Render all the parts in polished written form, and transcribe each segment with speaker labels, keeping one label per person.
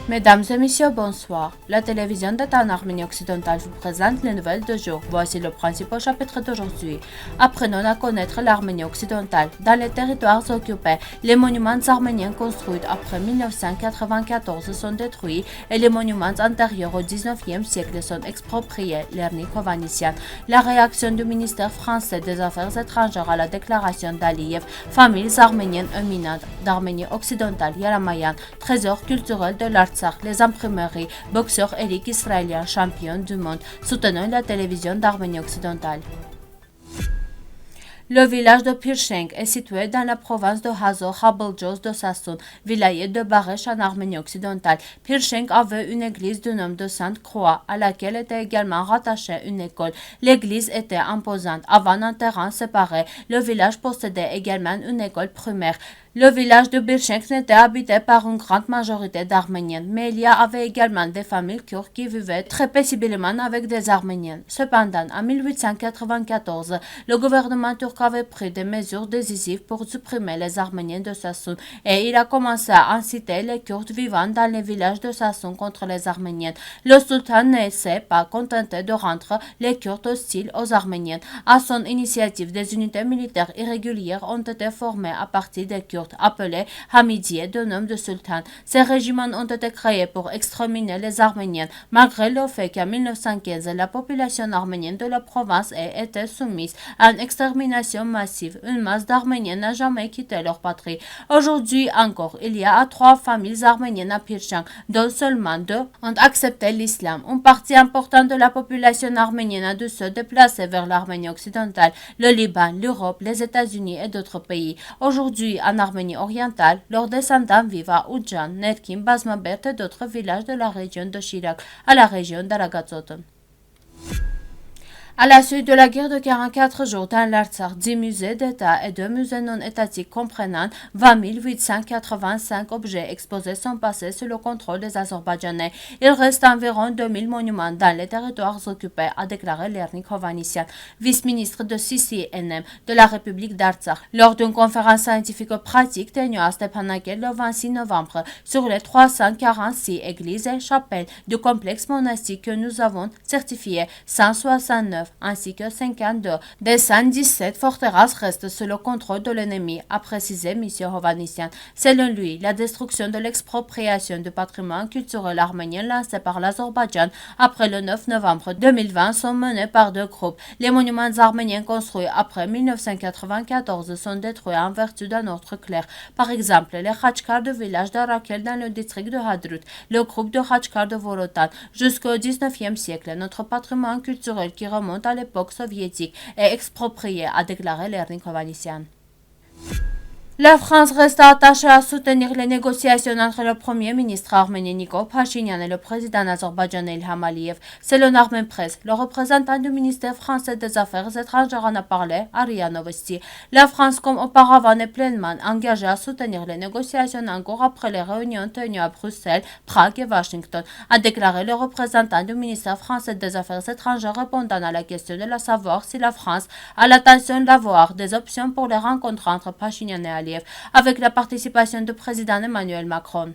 Speaker 1: Mesdames et messieurs, bonsoir. La télévision d'État en Arménie occidentale vous présente les nouvelles de jour. Voici le principal chapitre d'aujourd'hui. Apprenons à connaître l'Arménie occidentale. Dans les territoires occupés, les monuments arméniens construits après 1994 sont détruits et les monuments antérieurs au 19e siècle sont expropriés. Lernik Hovhannisyan. La réaction du ministère français des Affaires étrangères à la déclaration d'Aliyev, familles arméniennes éminentes d'Arménie occidentale, Yaramayan, trésor culturel de l'Artsakh, les imprimeries, boxeurs élites israéliens champions du monde, soutenant la télévision d'Arménie occidentale. Le village de Pirchenk est situé dans la province de Hazor, Habeljos de Sassoun, vilayet de Baresh en Arménie occidentale. Pirchenk avait une église du nom de Sainte-Croix, à laquelle était également rattachée une école. L'église était imposante. Avant un terrain séparé, le village possédait également une école primaire. Le village de Birchenk n'était habité par une grande majorité d'Arméniens, mais il y avait également des familles kurdes qui vivaient très paisiblement avec des Arméniens. Cependant, en 1894, le gouvernement turc avait pris des mesures décisives pour supprimer les Arméniens de Sassoun et il a commencé à inciter les Kurdes vivant dans les villages de Sassoun contre les Arméniens. Le sultan ne s'est pas contenté de rendre les Kurdes hostiles aux Arméniens. À son initiative, des unités militaires irrégulières ont été formées à partir des Kurdes appelés Hamidiye de nom de sultan. Ces régiments ont été créés pour exterminer les Arméniens, malgré le fait qu'en 1915, la population arménienne de la province ait été soumise à une extermination massive. Une masse d'Arméniens n'a jamais quitté leur patrie. Aujourd'hui encore, il y a 3 familles arméniennes à Pirchenk, dont seulement 2 ont accepté l'islam. Une partie importante de la population arménienne a dû se déplacer vers l'Arménie occidentale, le Liban, l'Europe, les États-Unis et d'autres pays. Aujourd'hui, en Arménie orientale, leurs descendants vivent à Oudjan, Nerkim, Bazmabert et d'autres villages de la région de Chirac, à la région d'Aragazoton. À la suite de la guerre de 44 jours dans l'Artsakh, 10 musées d'État et 2 musées non étatiques comprenant 20 885 objets exposés sont passés sous le contrôle des Azerbaïdjanais. Il reste environ 2000 monuments dans les territoires occupés, a déclaré Lernik Hovhannisyan, vice-ministre de CCNM de la République d'Artsakh, lors d'une conférence scientifique pratique tenue à Stepanakert le 26 novembre sur les 346 églises et chapelles du complexe monastique que nous avons certifié 169 ainsi que 52 des 117 forteresses restent sous le contrôle de l'ennemi, a précisé M. Hovhannisyan. Selon lui, la destruction de l'expropriation du patrimoine culturel arménien lancée par l'Azerbaïdjan après le 9 novembre 2020 sont menées par 2 groupes. Les monuments arméniens construits après 1994 sont détruits en vertu d'un ordre clair. Par exemple, les Khachkars du village d'Arakel dans le district de Hadrut, le groupe de Khachkars de Vorotan. Jusqu'au 19e siècle, notre patrimoine culturel qui remonte à l'époque soviétique est exproprié, a déclaré Lernik Hovhannisyan. La France reste attachée à soutenir les négociations entre le premier ministre arménien Nikol Pachinian et le président azerbaïdjanais Ilham Aliyev. Selon Armen Press, le représentant du ministère français des Affaires étrangères en a parlé à RIA Novosti. La France, comme auparavant, est pleinement engagée à soutenir les négociations en cours après les réunions tenues à Bruxelles, Prague et Washington, a déclaré le représentant du ministère français des Affaires étrangères répondant à la question de savoir si la France a l'intention d'avoir des options pour les rencontres entre Pachinian et Aliyev, avec la participation du président Emmanuel Macron.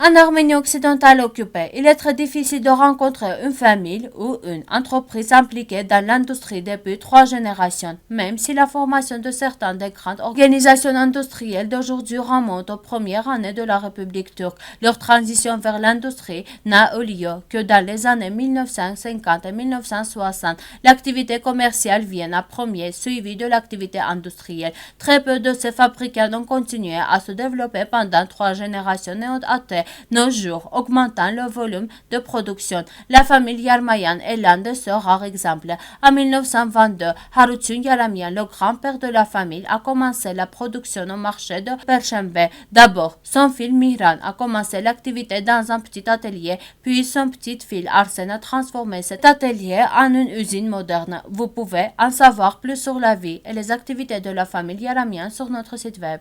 Speaker 1: En Arménie occidentale occupée, il est très difficile de rencontrer une famille ou une entreprise impliquée dans l'industrie depuis 3 générations, même si la formation de certaines des grandes organisations industrielles d'aujourd'hui remonte aux premières années de la République turque. Leur transition vers l'industrie n'a eu lieu que dans les années 1950 et 1960. L'activité commerciale vient à premier, suivie de l'activité industrielle. Très peu de ces fabricants ont continué à se développer pendant 3 générations et ont atteint nos jours, augmentant le volume de production. La famille Yarmayan est l'un de ces rares exemples. En 1922, Harutun Yaramian, le grand-père de la famille, a commencé la production au marché de Perşembe. D'abord, son fils Mihran a commencé l'activité dans un petit atelier, puis son petit-fils Arsen a transformé cet atelier en une usine moderne. Vous pouvez en savoir plus sur la vie et les activités de la famille Yaramian sur notre site web.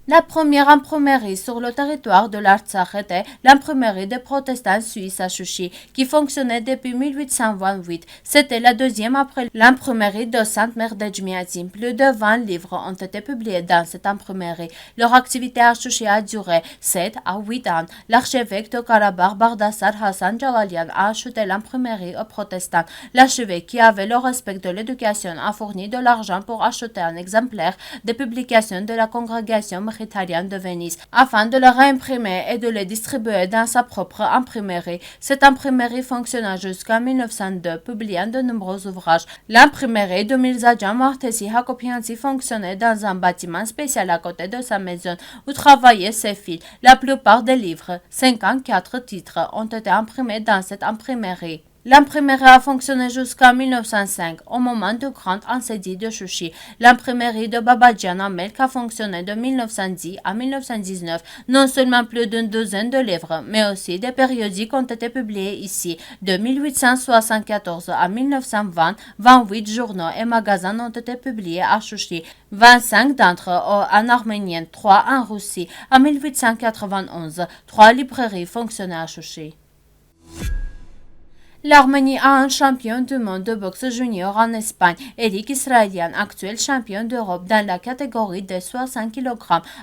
Speaker 1: La première imprimerie sur le territoire de l'Artsakh était l'imprimerie des protestants suisses à Chouchi, qui fonctionnait depuis 1828. C'était la deuxième après l'imprimerie de Sainte-Mère d'Edjmiadzin. Plus de 20 livres ont été publiés dans cette imprimerie. Leur activité à Chouchi a duré 7 à 8 ans. L'archevêque de Karabakh, Bardassar Hassan Jalalian, a acheté l'imprimerie aux protestants. L'archevêque, qui avait le respect de l'éducation, a fourni de l'argent pour acheter un exemplaire des publications de la congrégation mkhitarien de Venise afin de le réimprimer et de le distribuer dans sa propre imprimerie. Cette imprimerie fonctionna jusqu'en 1902, publiant de nombreux ouvrages. L'imprimerie de Mirza Jan Mortesi Hakopiansi fonctionnait dans un bâtiment spécial à côté de sa maison où travaillaient ses filles. La plupart des livres, 54 titres, ont été imprimés dans cette imprimerie. L'imprimerie a fonctionné jusqu'en 1905, au moment du grand incendie de Chouchi. L'imprimerie de Babadjan à Melk a fonctionné de 1910 à 1919. Non seulement plus d'une douzaine de livres, mais aussi des périodiques ont été publiés ici. De 1874 à 1920, 28 journaux et magasins ont été publiés à Chouchi. 25 d'entre eux en arménien, 3 en Russie. En 1891, 3 librairies fonctionnaient à Chouchi. L'Arménie a un champion du monde de boxe junior en Espagne. Eric Israelian, actuel champion d'Europe dans la catégorie des 60 kg,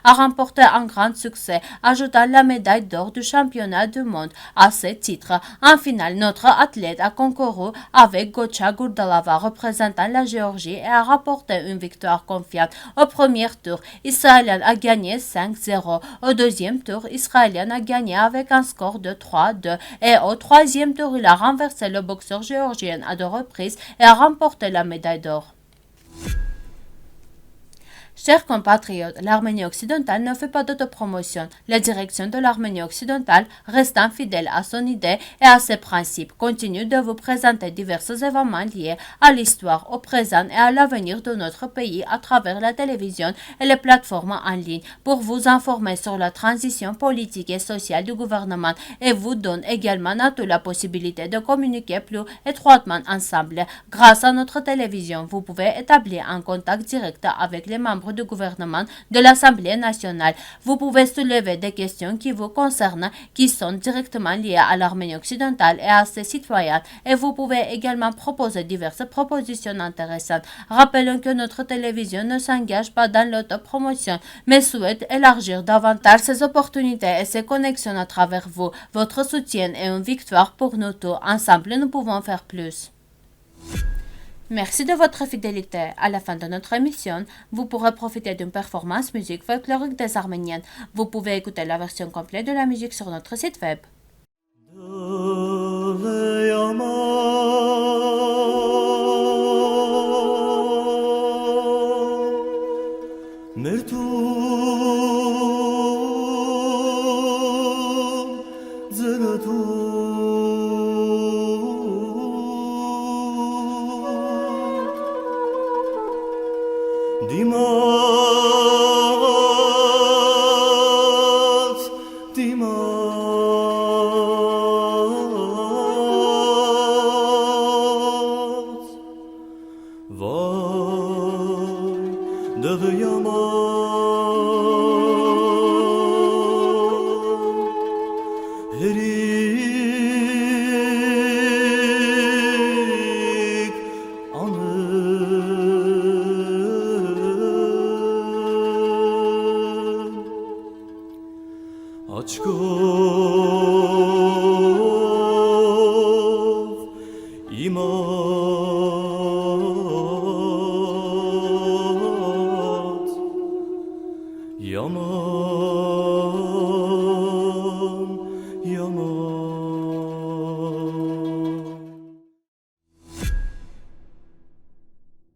Speaker 1: a remporté un grand succès, ajoutant la médaille d'or du championnat du monde à ce titre. En finale, notre athlète a concouru avec Gocha Gurdalava, représentant la Géorgie, et a rapporté une victoire confiante. Au premier tour, Israelian a gagné 5-0. Au deuxième tour, Israelian a gagné avec un score de 3-2. Et au troisième tour, il a renversé le boxeur géorgien à 2 reprises et a remporté la médaille d'or. Chers compatriotes, l'Arménie occidentale ne fait pas d'autopromotion. La direction de l'Arménie occidentale, restant fidèle à son idée et à ses principes, continue de vous présenter divers événements liés à l'histoire, au présent et à l'avenir de notre pays à travers la télévision et les plateformes en ligne pour vous informer sur la transition politique et sociale du gouvernement et vous donne également à tous la possibilité de communiquer plus étroitement ensemble. Grâce à notre télévision, vous pouvez établir un contact direct avec les membres du gouvernement de l'Assemblée nationale. Vous pouvez soulever des questions qui vous concernent, qui sont directement liées à l'Arménie occidentale et à ses citoyens, et vous pouvez également proposer diverses propositions intéressantes. Rappelons que notre télévision ne s'engage pas dans l'autopromotion, mais souhaite élargir davantage ses opportunités et ses connexions à travers vous. Votre soutien est une victoire pour nous tous. Ensemble, nous pouvons faire plus. Merci de votre fidélité. À la fin de notre émission, vous pourrez profiter d'une performance musique folklorique des Arméniennes. Vous pouvez écouter la version complète de la musique sur notre site web.
Speaker 2: Yaman